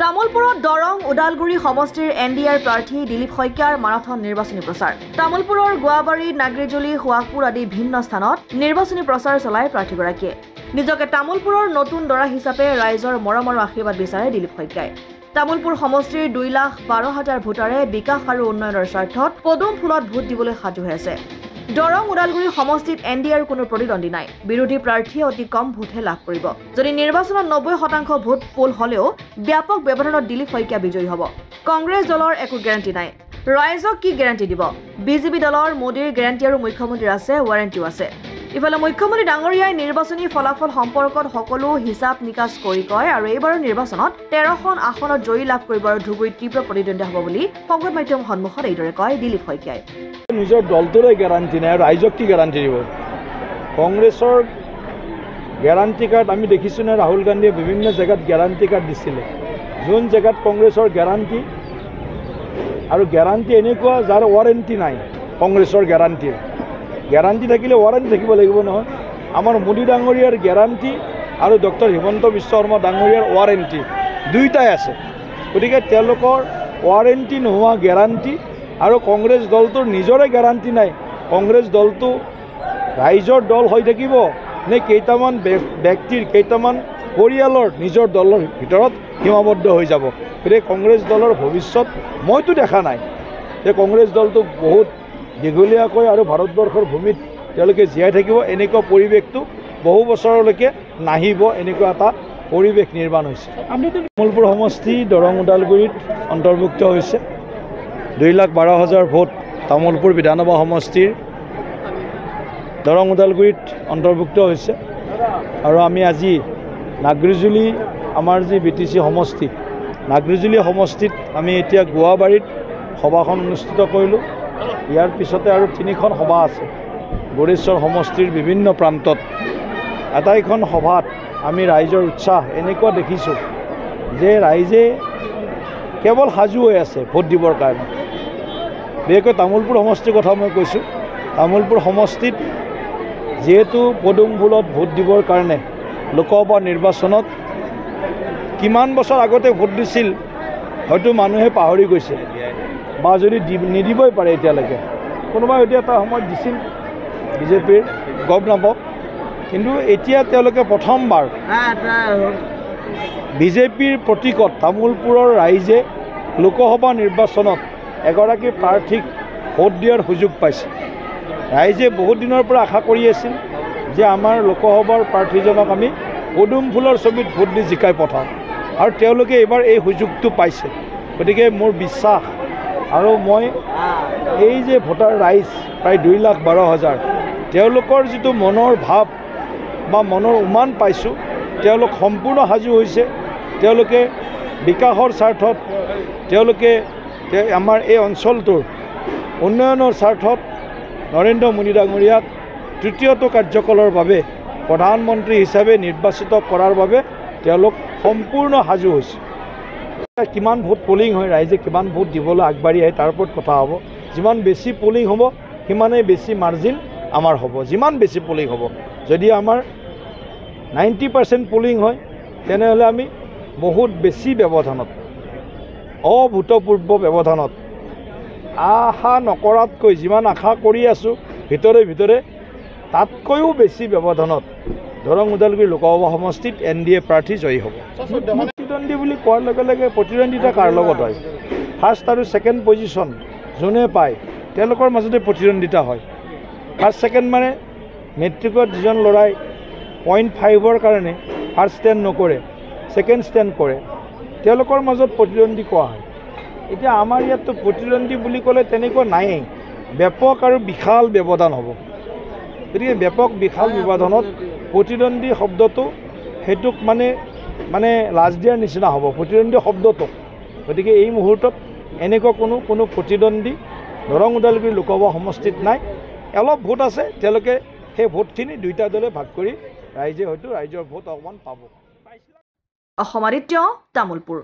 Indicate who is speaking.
Speaker 1: তামুলপুৰত দৰং ওদালগুৰি সমষ্টিৰ এনডিএৰ প্ৰাৰ্থী দিলীপ শইকীয়াৰ মাৰাথন নিৰ্বাচনী প্ৰচাৰ। তামুলপুৰৰ গোৱাবাৰী, নাগৰিজুলি, সোৱাগপুৰ আদি ভিন্ন স্থানত নিৰ্বাচনী প্ৰচাৰ চলাই প্ৰাৰ্থীগৰাকীয়ে নিজকে তামুলপুৰৰ নতুন দৰা হিচাপে ৰাইজৰ মৰম আৰু আশীৰ্বাদ বিচাৰে দিলীপ শইকীয়াই। তামুলপুৰ সমষ্টিৰ 2,12,000 ভোটাৰে বিকাশ আৰু উন্নয়নৰ স্বাৰ্থত পদুম ফুলত ভোট দিবলৈ সাজু হৈ আছে। দৰং ওদালগুৰি সমষ্টিত এনডিএৰ কোনো প্ৰতিদ্বন্দ্বী নাই। বিৰোধী প্ৰাৰ্থীয়ে অতি কম ভোটহে লাভ কৰিব। যদি নিৰ্বাচনত 90% ভোট পোল হলেও ব্যাপক ব্যৱধানত দিলীপ শইকীয়া বিজয়ী হ'ব। কংগ্ৰেছ দলৰ একো গেৰাণ্টি নাই। ৰাইজক কি গেৰাণ্টি দিব? বিজেপি দলৰ মোদীৰ গেৰাণ্টি আৰু মুখ্যমন্ত্ৰীৰ আছে, ৱাৰেণ্টিও আছে। ইফালে মুখ্যমন্ত্ৰী ডাঙৰীয়াই নিৰ্বাচনী ফলাফল সম্পৰ্কত সকলো হিচাপ নিকাচ কৰি কয় আৰু এইবাৰৰ নিৰ্বাচনত 13খন আসনত জয়ী লাভ কৰিব আৰু ধুবুৰীত তীব্ৰ প্ৰতিদ্বন্দ্বিতা হ'ব বুলি সংবাদ মাধ্যমৰ সন্মুখত এইদৰে কয় দিলীপ শইকীয়াই।
Speaker 2: নিজৰ দলটোৰে গেৰাণ্টি নাই, ৰাইজক কি গেৰাণ্টি দিব? কংগ্ৰেছৰ গেৰাণ্টি কাৰ্ড আমি দেখিছোঁ নে? ৰাহুল গান্ধীয়ে বিভিন্ন জেগাত গেৰাণ্টি কাৰ্ড দিছিলে। যোন জেগাত কংগ্ৰেছৰ গেৰাণ্টি আৰু গেৰাণ্টি এনেকুৱা যাৰ ৱাৰেণ্টি নাই। কংগ্ৰেছৰ গেৰাণ্টি থাকিলে ৱাৰেণ্টি থাকিব লাগিব নহয়। আমাৰ মোদী ডাঙৰীয়াৰ গেৰাণ্টি আৰু ডক্টৰ হিমন্ত বিশ্ব শৰ্মা ডাঙৰীয়াৰ ৱাৰেণ্টি দুয়োটাই আছে। গতিকে তেওঁলোকৰ ৱাৰেণ্টি নোহোৱা গেৰাণ্টি আৰু কংগ্ৰেছ দলটোৰ নিজৰে গেৰাণ্টি নাই। কংগ্ৰেছ দলটো ৰাইজৰ দল হৈ থাকিব নে কেইটামান ব্যক্তিৰ, কেইটামান পৰিয়ালৰ নিজৰ দলৰ ভিতৰত সীমাবদ্ধ হৈ যাব? গতিকে কংগ্ৰেছ দলৰ ভৱিষ্যত মইতো দেখা নাই যে কংগ্ৰেছ দলটো বহুত দীঘলীয়াকৈ আৰু ভাৰতবৰ্ষৰ ভূমিত তেওঁলোকে জীয়াই থাকিব। এনেকুৱা পৰিৱেশটো বহু বছৰলৈকে নাহিব। এনেকুৱা এটা পৰিৱেশ নিৰ্মাণ হৈছে। তামুলপুৰ সমষ্টি দৰং ওদালগুৰিত অন্তৰ্ভুক্ত হৈছে। 2,12,000 ভোট তামুলপুৰ বিধানসভা সমষ্টিৰ দৰং ওদালগুৰিত অন্তৰ্ভুক্ত হৈছে। আৰু আমি আজি নাগৰিজুলি, আমাৰ যি BTC সমষ্টি, নাগৰিজুলি সমষ্টিত আমি এতিয়া গোৱাবাৰীত সভাখন অনুষ্ঠিত কৰিলোঁ। ইয়াৰ পিছতে আৰু 3খন সভা আছে গৌৰেশ্বৰ সমষ্টিৰ বিভিন্ন প্ৰান্তত। আটাইখন সভাত আমি ৰাইজৰ উৎসাহ এনেকুৱা দেখিছোঁ যে ৰাইজে কেৱল সাজু হৈ আছে ভোট দিবৰ কাৰণে। বিশেষকৈ তামুলপুৰ সমষ্টিৰ কথা মই কৈছোঁ। তামুলপুৰ সমষ্টিত যিহেতু পদুম ফুলত ভোট দিবৰ কাৰণে লোকসভা নিৰ্বাচনত কিমান বছৰ আগতে ভোট দিছিল হয়তো মানুহে পাহৰি গৈছে, বা যদি নিদিবই পাৰে এতিয়ালৈকে। কোনোবাই হয়তো এটা সময়ত দিছিল বিজেপিৰ, গম নাপাওঁ। কিন্তু এতিয়া তেওঁলোকে প্ৰথমবাৰ বিজেপিৰ প্ৰতীকত তামুলপুৰৰ ৰাইজে লোকসভা নিৰ্বাচনত এগৰাকী প্ৰাৰ্থীক ভোট দিয়াৰ সুযোগ পাইছে। ৰাইজে বহুত দিনৰ পৰা আশা কৰি আছিল যে আমাৰ লোকসভাৰ প্ৰাৰ্থীজনক আমি পদুম ফুলৰ ছবিত ভোট দি জিকাই পঠাওঁ, আৰু তেওঁলোকে এইবাৰ এই সুযোগটো পাইছে। গতিকে মোৰ বিশ্বাস, আৰু মই এই যে ভোটাৰ ৰাইজ প্ৰায় 2,12,000, তেওঁলোকৰ যিটো মনৰ ভাৱ বা মনৰ উমান পাইছোঁ, তেওঁলোক সম্পূৰ্ণ সাজু হৈছে। তেওঁলোকে বিকাশৰ স্বাৰ্থত, তেওঁলোকে আমাৰ এই অঞ্চলটোৰ উন্নয়নৰ স্বাৰ্থত নৰেন্দ্ৰ মোদী ডাঙৰীয়াক তৃতীয়টো কাৰ্যকালৰ বাবে প্ৰধানমন্ত্ৰী হিচাপে নিৰ্বাচিত কৰাৰ বাবে তেওঁলোক সম্পূৰ্ণ সাজু হৈছে। কিমান ভোট পলিং হয়, ৰাইজে কিমান ভোট দিবলৈ আগবাঢ়ি আহে তাৰ ওপৰত কথা হ'ব। যিমান বেছি পলিং হ'ব সিমানেই বেছি মাৰ্জিন আমাৰ হ'ব। যিমান বেছি পলিং হ'ব, যদি আমাৰ 90% পলিং হয় তেনেহ'লে আমি বহুত বেছি ব্যৱধানত, অভূতপূৰ্ব ব্যৱধানত, আশা নকৰাতকৈ, যিমান আশা কৰি আছোঁ ভিতৰে তাতকৈও বেছি ব্যৱধানত দৰং ওদালগুৰি লোকসভা সমষ্টিত NDA প্ৰাৰ্থী জয়ী হ'ব। প্ৰতিদ্বন্দ্বী বুলি কোৱাৰ লগে লগে প্ৰতিদ্বন্দ্বিতা কাৰ লগত হয়? ফাৰ্ষ্ট আৰু ছেকেণ্ড পজিশ্যন যোনে পায় তেওঁলোকৰ মাজতে প্ৰতিদ্বন্দ্বিতা হয়। ফাৰ্ষ্ট ছেকেণ্ড মানে মেট্ৰিকত যিজন ল'ৰাই 0.5ৰ কাৰণে ফাৰ্ষ্ট ষ্টেণ্ড নকৰে, ছেকেণ্ড ষ্টেণ্ড কৰে, তেওঁলোকৰ মাজত প্ৰতিদ্বন্দ্বী কোৱা হয়। এতিয়া আমাৰ ইয়াততো প্ৰতিদ্বন্দ্বী বুলি ক'লে তেনেকুৱা নায়েই। ব্যাপক আৰু বিশাল ব্যৱধান হ'ব। গতিকে ব্যাপক বিশাল ব্যৱধানত প্ৰতিদ্বন্দ্বী শব্দটো সেইটোক মানে লাজ দিয়াৰ নিচিনা হ'ব, প্ৰতিদ্বন্দ্বী শব্দটো। গতিকে এই মুহূৰ্তত এনেকুৱা কোনো প্ৰতিদ্বন্দ্বী দৰং ওদালগুৰি লোকসভা সমষ্টিত নাই। অলপ ভোট আছে, তেওঁলোকে সেই ভোটখিনি দুয়োটা দলে ভাগ কৰি ৰাইজে হয়তো ৰাইজৰ ভোট অকণমান পাব।
Speaker 1: অসম আদিত্য, তামুলপুৰ।